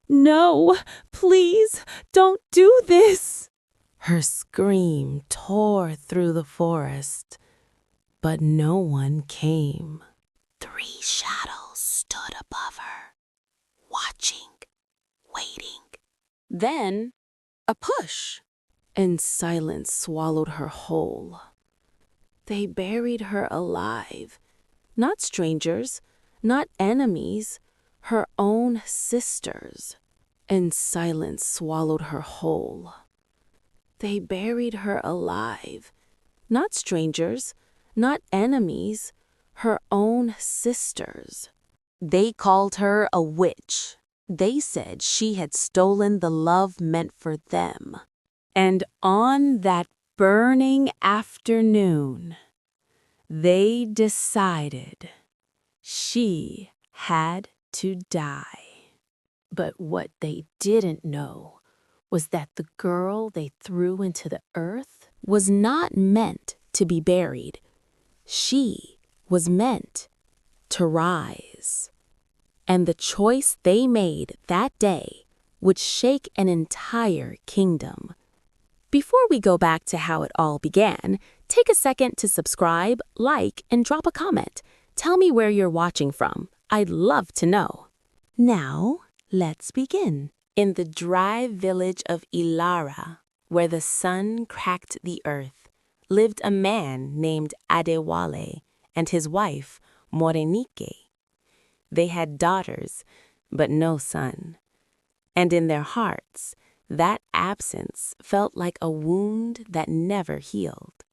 No, please, don't do this. Her scream tore through the forest, but no one came. 3 shadows stood above her, watching, waiting. Then, a push, and silence swallowed her whole. They buried her alive. Not strangers, not enemies, her own sisters. And silence swallowed her whole. They buried her alive. Not strangers, not enemies, her own sisters. They called her a witch. They said she had stolen the love meant for them. And on that burning afternoon, they decided she had to die. But what they didn't know was that the girl they threw into the earth was not meant to be buried. She was meant to rise. And the choice they made that day would shake an entire kingdom. Before we go back to how it all began, take a second to subscribe, like, and drop a comment. Tell me where you're watching from. I'd love to know. Now, let's begin. In the dry village of Ilara, where the sun cracked the earth, lived a man named Adewale and his wife, Morenike. They had daughters, but no son. And in their hearts, that absence felt like a wound that never healed.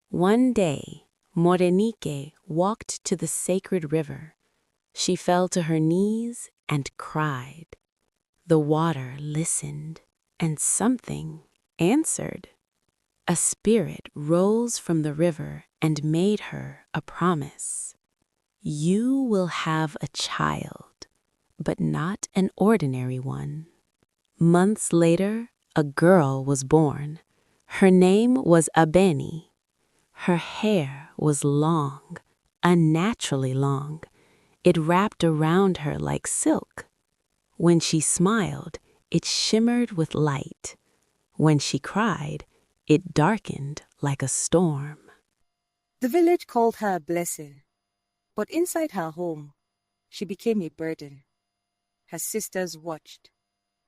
One day, Morenike walked to the sacred river. She fell to her knees and cried. The water listened, and something answered. A spirit rose from the river and made her a promise. You will have a child, but not an ordinary one. Months later, a girl was born. Her name was Abeni. Her hair was long, unnaturally long. It wrapped around her like silk. When she smiled, it shimmered with light. When she cried, it darkened like a storm. The village called her a blessing, but inside her home, she became a burden. Her sisters watched,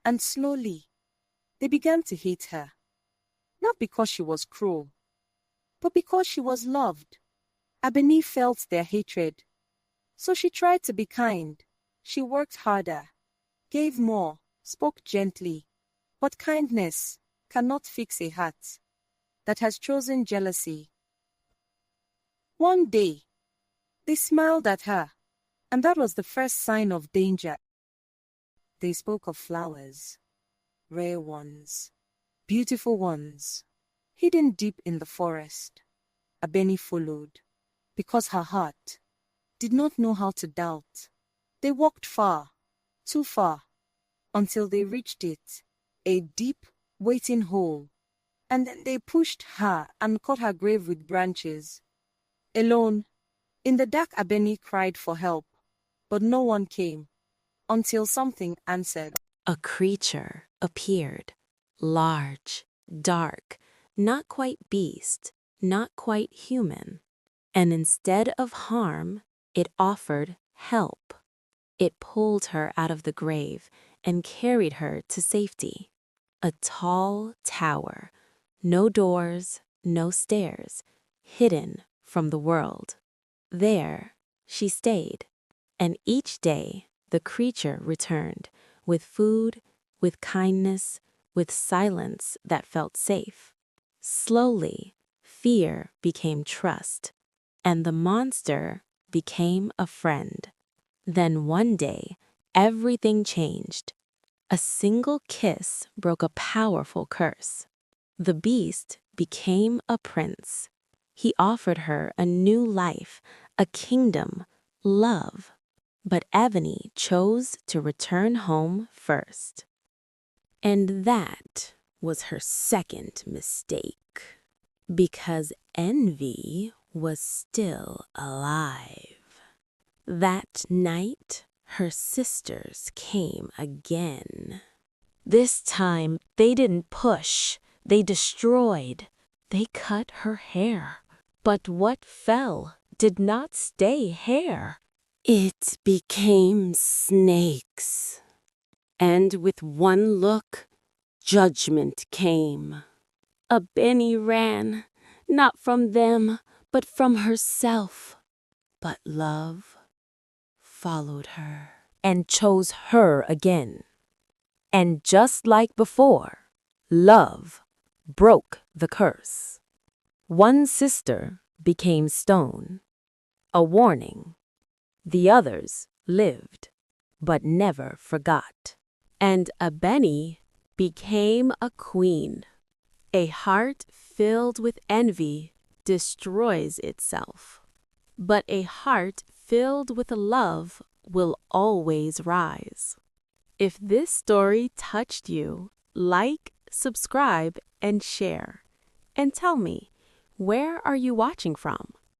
and slowly, they began to hate her. Not because she was cruel, but because she was loved. Abeni felt their hatred, so she tried to be kind. She worked harder, gave more, spoke gently, but kindness cannot fix a heart that has chosen jealousy. One day, they smiled at her, and that was the first sign of danger. They spoke of flowers, rare ones, beautiful ones, hidden deep in the forest. Abeni followed, because her heart did not know how to doubt. They walked far, too far, until they reached it, a deep, waiting hole. And then they pushed her and cut her grave with branches. Alone, in the dark, Abeni cried for help, but no one came, until something answered. A creature appeared, large, dark, not quite beast, not quite human. And instead of harm, it offered help. It pulled her out of the grave and carried her to safety. A tall tower, no doors, no stairs, hidden from the world. There she stayed, and each day the creature returned, with food, with kindness, with silence that felt safe. Slowly, fear became trust, and the monster became a friend. Then one day, everything changed. A single kiss broke a powerful curse. The beast became a prince. He offered her a new life, a kingdom, love. But Abeni chose to return home first. And that was her second mistake, because envy was still alive. That night, her sisters came again. This time they didn't push, they destroyed. They cut her hair. But what fell did not stay hair. It became snakes. And with one look, judgment came. Abeni ran, not from them, but from herself. But love followed her and chose her again. And just like before, love broke the curse. One sister became stone, a warning. The others lived, but never forgot. And Abeni became a queen. A heart filled with envy destroys itself, but a heart filled with love will always rise. If this story touched you, like, subscribe, and share. And tell me, where are you watching from?